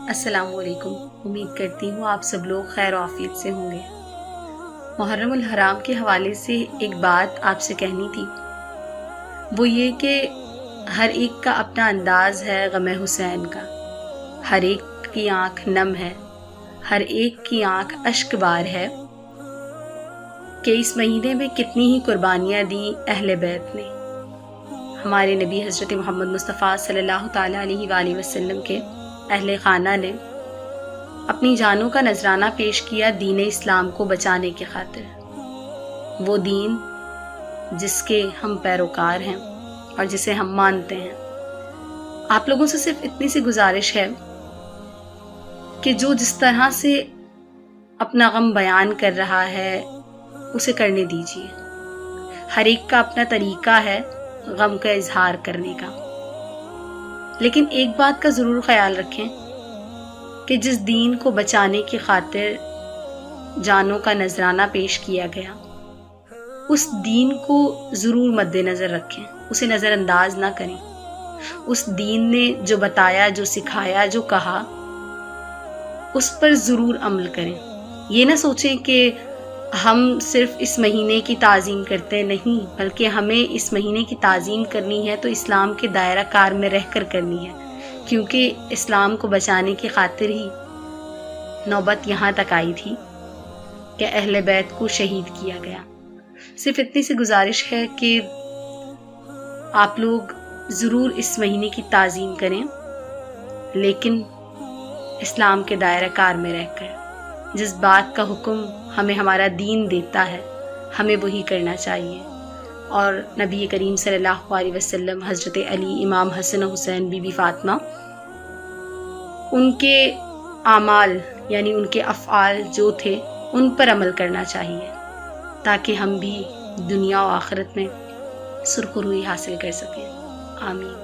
السلام علیکم۔ امید کرتی ہوں آپ سب لوگ خیر و عافیت سے ہوں گے۔ محرم الحرام کے حوالے سے ایک بات آپ سے کہنی تھی، وہ یہ کہ ہر ایک کا اپنا انداز ہے غم حسین کا، ہر ایک کی آنکھ نم ہے، ہر ایک کی آنکھ اشک بار ہے کہ اس مہینے میں کتنی ہی قربانیاں دی اہل بیت نے۔ ہمارے نبی حضرت محمد مصطفیٰ صلی اللہ تعالیٰ علیہ وآلہ وسلم کے اہل خانہ نے اپنی جانوں کا نذرانہ پیش کیا دین اسلام کو بچانے کی خاطر، وہ دین جس کے ہم پیروکار ہیں اور جسے ہم مانتے ہیں۔ آپ لوگوں سے صرف اتنی سی گزارش ہے کہ جو جس طرح سے اپنا غم بیان کر رہا ہے اسے کرنے دیجیے۔ ہر ایک کا اپنا طریقہ ہے غم کا اظہار کرنے کا، لیکن ایک بات کا ضرور خیال رکھیں کہ جس دین کو بچانے کی خاطر جانوں کا نذرانہ پیش کیا گیا، اس دین کو ضرور مد نظر رکھیں، اسے نظر انداز نہ کریں۔ اس دین نے جو بتایا، جو سکھایا، جو کہا، اس پر ضرور عمل کریں۔ یہ نہ سوچیں کہ ہم صرف اس مہینے کی تعظیم کرتے نہیں، بلکہ ہمیں اس مہینے کی تعظیم کرنی ہے تو اسلام کے دائرہ کار میں رہ کر کرنی ہے، کیونکہ اسلام کو بچانے کی خاطر ہی نوبت یہاں تک آئی تھی کہ اہل بیت کو شہید کیا گیا۔ صرف اتنی سی گزارش ہے کہ آپ لوگ ضرور اس مہینے کی تعظیم کریں، لیکن اسلام کے دائرہ کار میں رہ کر۔ جس بات کا حکم ہمیں ہمارا دین دیتا ہے ہمیں وہی کرنا چاہیے، اور نبی کریم صلی اللہ علیہ وسلم، حضرت علی، امام حسن و حسین، بی بی فاطمہ، ان کے اعمال یعنی ان کے افعال جو تھے ان پر عمل کرنا چاہیے، تاکہ ہم بھی دنیا و آخرت میں سرخروئی حاصل کر سکیں۔ آمین۔